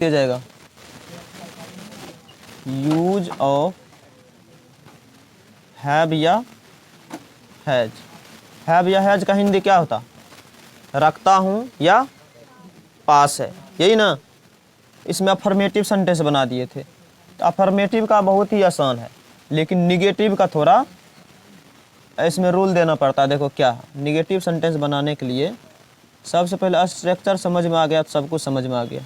दिया जाएगा use of have या हैज। हैव या हैज का हिंदी क्या होता? रखता हूँ या पास है, यही ना। इसमें अफर्मेटिव सेंटेंस बना दिए थे। तो अफर्मेटिव का बहुत ही आसान है, लेकिन निगेटिव का थोड़ा इसमें रूल देना पड़ता है। देखो क्या है, निगेटिव सेंटेंस बनाने के लिए सबसे पहले स्ट्रक्चर समझ में आ गया तो सब कुछ समझ में आ गया।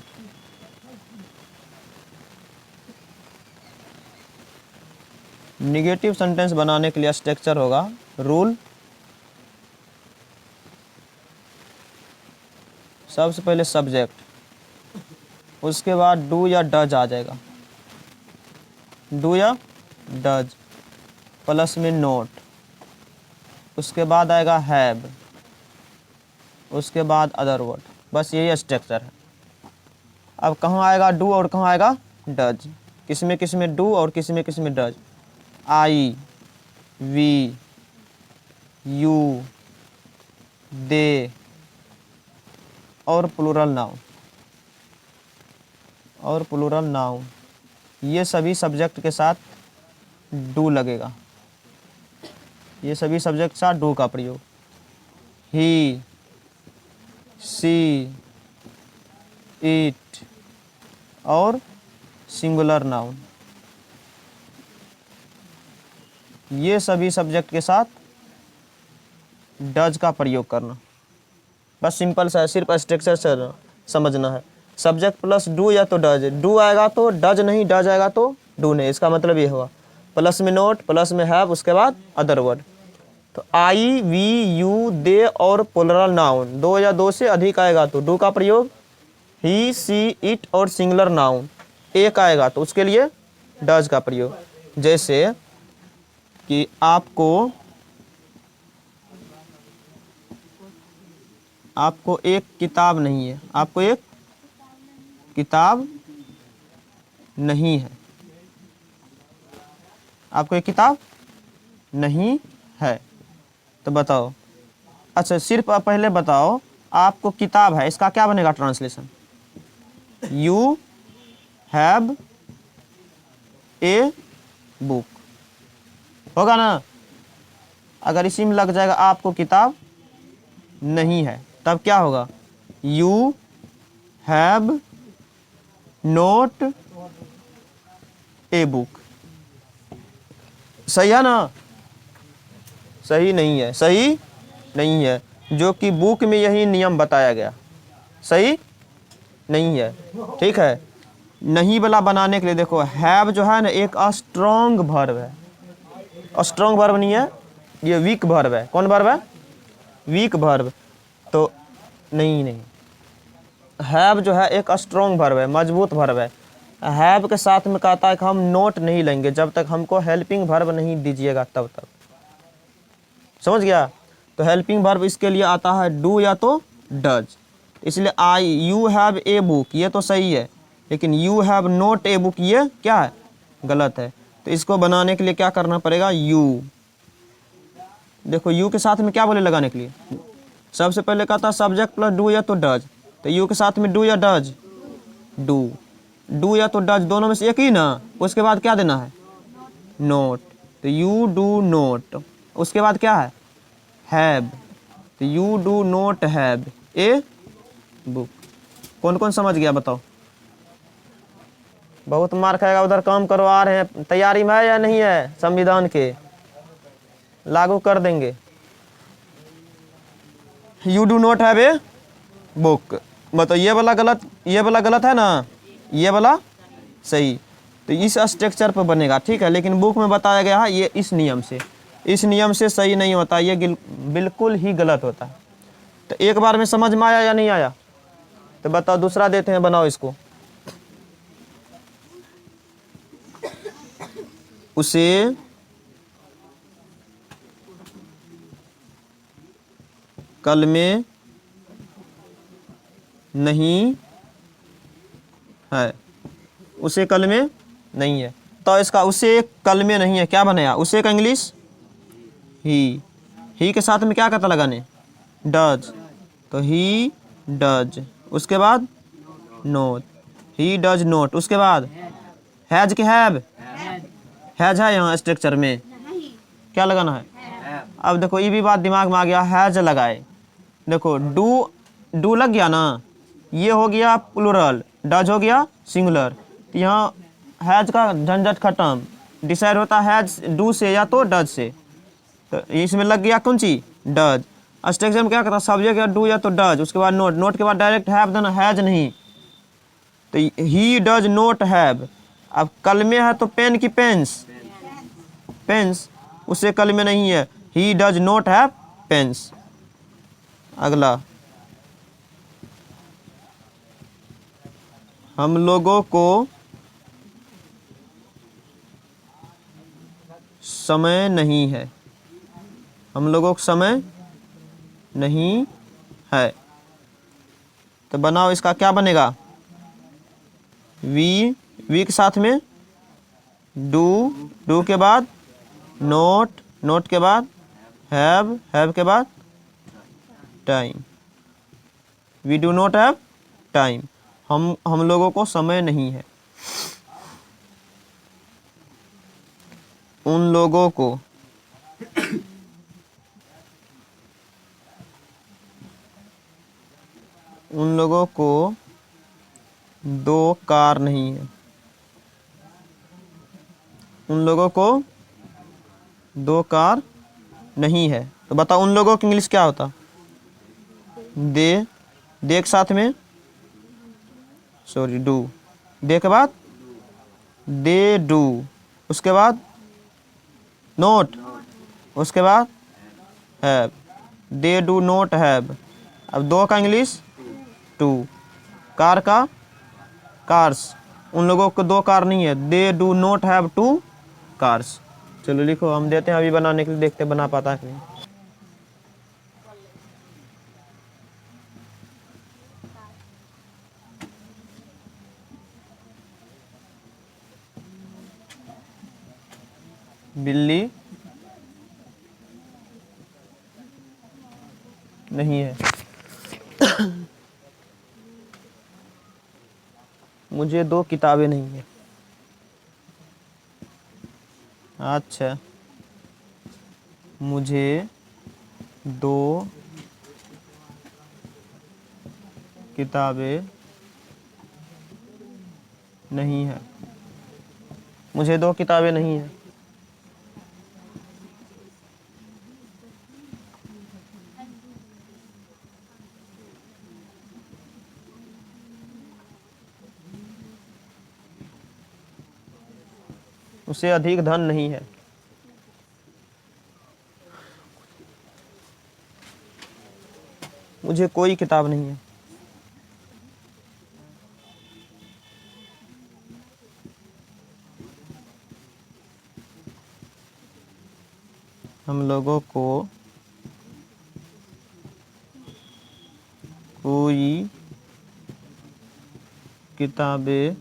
निगेटिव सेंटेंस बनाने के लिए स्ट्रक्चर होगा रूल। सबसे पहले सब्जेक्ट, उसके बाद डू या डज आ जाएगा, डू या डज, प्लस में नोट, उसके बाद आएगा हैव, उसके बाद अदर वर्ड। बस यही स्ट्रक्चर है। अब कहाँ आएगा डू और कहाँ आएगा डज? किसमें डू और किसमें डज? आई, वी, यू, दे और प्लूरल नाउन, ये सभी सब्जेक्ट के साथ डू लगेगा। ये सभी सब्जेक्ट के साथ डू का प्रयोग। ही, सी, इट और सिंगुलर नाउन, ये सभी सब्जेक्ट के साथ डज का प्रयोग करना। बस सिंपल सा है, सिर्फ स्ट्रक्चर से समझना है। सब्जेक्ट प्लस डू या तो डज, डू आएगा तो डज नहीं, डज आएगा तो डू नहीं। इसका मतलब ये हुआ प्लस में नोट, प्लस में हैव, उसके बाद अदर वर्ड। तो आई, वी, यू, दे और प्लूरल नाउन, दो या दो से अधिक आएगा तो डू का प्रयोग। ही, सी, इट और सिंगुलर नाउन एक आएगा तो उसके लिए डज का प्रयोग। जैसे कि आपको एक किताब नहीं है, आपको एक किताब नहीं है, आपको एक किताब नहीं है। तो बताओ, अच्छा सिर्फ आप पहले बताओ, आपको किताब है, इसका क्या बनेगा translation? You have a book होगा ना। अगर इसी में लग जाएगा आपको किताब नहीं है, तब क्या होगा? You have note a book. सही है ना? सही नहीं है, सही नहीं है, जो कि बुक में यही नियम बताया गया, सही नहीं है। ठीक है, नहीं वाला बनाने के लिए देखो, हैव जो है ना एक स्ट्रॉन्ग वर्ब है। स्ट्रॉन्ग वर्ब नहीं है, ये वीक वर्ब है। कौन वर्ब है? Weak verb. तो नहीं, हैव जो है एक स्ट्रॉन्ग वर्ब है, मजबूत वर्ब है। हैव के साथ में कहता है कि हम नोट नहीं लेंगे जब तक हमको हेल्पिंग वर्ब नहीं दीजिएगा, तब तक। समझ गया? तो हेल्पिंग वर्ब इसके लिए आता है डू या तो डज। इसलिए आई, यू हैव ए बुक, ये तो सही है, लेकिन you have note a book ये क्या है? गलत है। तो इसको बनाने के लिए क्या करना पड़ेगा? यू। देखो यू के साथ में क्या बोले लगाने के लिए? सबसे पहले कहता है सब्जेक्ट प्लस डू या तो डज, तो यू के साथ में डू या डज? डू। डू या तो डज दोनों में से एक ही ना। उसके बाद क्या देना है? नोट। तो यू डू नोट। उसके बाद क्या है? हैव। तो you do not have a book. कौन कौन समझ गया बताओ? बहुत मार खाएगा, उधर काम करवा रहे हैं, तैयारी में है या नहीं है? संविधान के लागू कर देंगे। You do not have a book, मतलब ये वाला गलत, ये वाला गलत है ना, ये वाला सही। तो इस स्ट्रक्चर पर बनेगा, ठीक है। लेकिन बुक में बताया गया है ये इस नियम से सही नहीं होता, ये बिल्कुल ही गलत होता है। तो एक बार में समझ में आया या नहीं आया? तो बताओ, दूसरा देते हैं, बनाओ इसको। उसे कल में नहीं है, उसे कल में नहीं है। तो इसका उसे कल में नहीं है क्या बनेगा? उसे का इंग्लिश ही के साथ में क्या कहता लगाने? डज। तो ही डज, उसके बाद नोट। ही डज नोट, उसके बाद हैज के हैव, हैज है यहाँ स्ट्रक्चर में, क्या लगाना है। अब देखो ये भी बात दिमाग में आ गया, हैज लगाए, देखो डू लग गया ना, ये हो गया प्लूरल, डज हो गया सिंगुलर, तो यहाँ हैज का झंझट खत्म, डिसाइड होता है हैज डू से या तो डज से, तो इसमें लग गया कौन सी, डज। स्ट्रक्चर में क्या करता है, सब्जेक्ट या डू या तो डज, उसके बाद नोट, नोट के बाद डायरेक्ट हैव देना, हैज नहीं, तो ही डज नोट हैव। अब कल में है तो पेन की पेंस, पेंस, उससे कल में नहीं है, he does not have pens. अगला, हम लोगों को समय नहीं है, हम लोगों को समय नहीं है, तो बनाओ इसका क्या बनेगा, वी के साथ में डू के बाद नोट के बाद हैव के बाद time, we do not have time, हम लोगों को समय नहीं है। उन लोगों को 2 कार नहीं है, उन लोगों को 2 कार नहीं है, तो बताओ उन लोगों की इंग्लिश क्या होता, दे के साथ में सॉरी डू, दे के बाद दे डू, उसके बाद नोट, उसके बाद have, they do not have. अब 2 का इंग्लिश 2, कार का कार्स, उन लोगों को 2 कार नहीं है, they do not have 2 cars. चलो लिखो, हम देते हैं अभी बनाने के लिए, देखते बना पाता है कि नहीं। बिल्ली नहीं है, मुझे 2 किताबें नहीं है, अच्छा मुझे 2 किताबें नहीं है, मुझे 2 किताबें नहीं है। उसे अधिक धन नहीं है, मुझे कोई किताब नहीं है। हम लोगों को कोई किताबें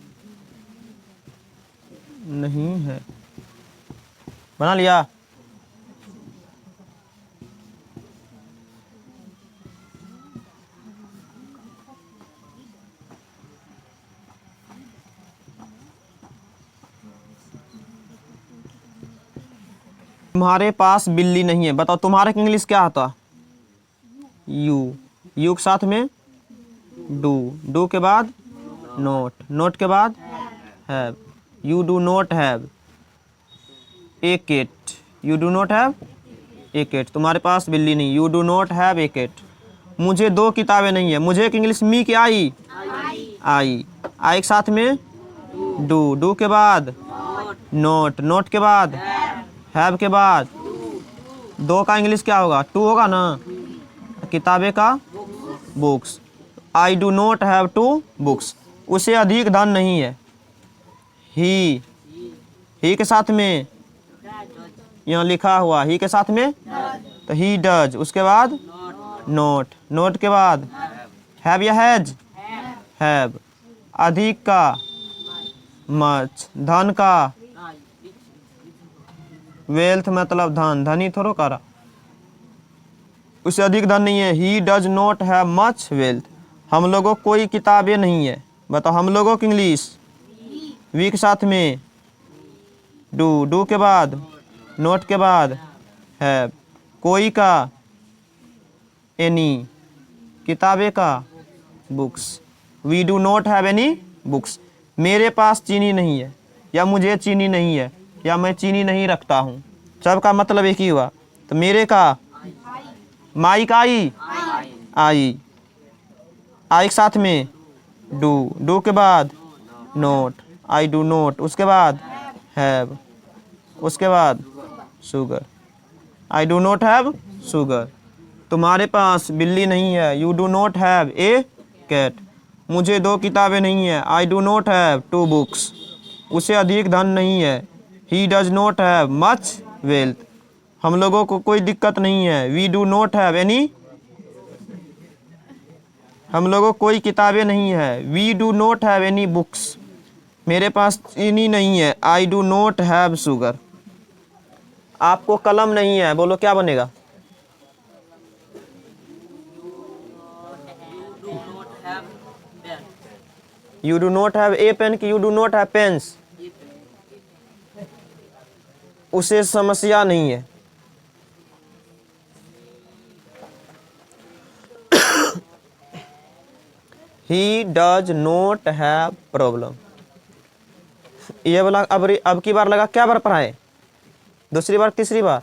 नहीं है, बना लिया। तुम्हारे पास बिल्ली नहीं है, बताओ तुम्हारे की इंग्लिश क्या होता, यू के साथ में डू के बाद नोट के बाद have, you do not have a cat, you do not have a cat, तुम्हारे पास बिल्ली नहीं, you do not have a cat. मुझे 2 किताबें नहीं है, मुझे की इंग्लिश मी की आई के साथ में डू के बाद नोट के बाद हैव के बाद 2 का इंग्लिश क्या होगा, 2 होगा ना, किताबें का books, I do not have 2 books. उसे अधिक धन नहीं है, ही के साथ में यहाँ लिखा हुआ, ही के साथ में तो ही डज, उसके बाद नोट के बाद हैव या हैज, हैव, अधिक का मच, धन का वेल्थ मतलब धन, धनी थोड़ो करा, उससे अधिक धन नहीं है, he does not have much wealth. हम लोगों को कोई किताबें नहीं है, बताओ हम लोगों की इंग्लिश वी के साथ में डू के बाद नोट के बाद हैव, कोई का एनी, किताबें का books. We do not have any books. मेरे पास चीनी नहीं है, या मुझे चीनी नहीं है, या मैं चीनी नहीं रखता हूँ। सबका मतलब एक ही हुआ। तो मेरे का माई का आई के साथ में डू के बाद नोट, आई डू नोट, उसके बाद हैव, उसके बाद sugar, I do not have sugar. तुम्हारे पास बिल्ली नहीं है, you do not have a cat. मुझे 2 किताबें नहीं है, I do not have 2 books. उसे अधिक धन नहीं है, he does not have much wealth. हम लोगों को कोई दिक्कत नहीं है, we do not have any. हम लोगों को कोई किताबें नहीं है, we do not have any books. मेरे पास चीनी नहीं है, I do not have sugar. आपको कलम नहीं है, बोलो क्या बनेगा? You do not have a pen की you do not have pens. उसे समस्या नहीं है। He does not have problem. ये वाला अब की बार लगा क्या बार पढ़ाए? दूसरी बार तीसरी बार?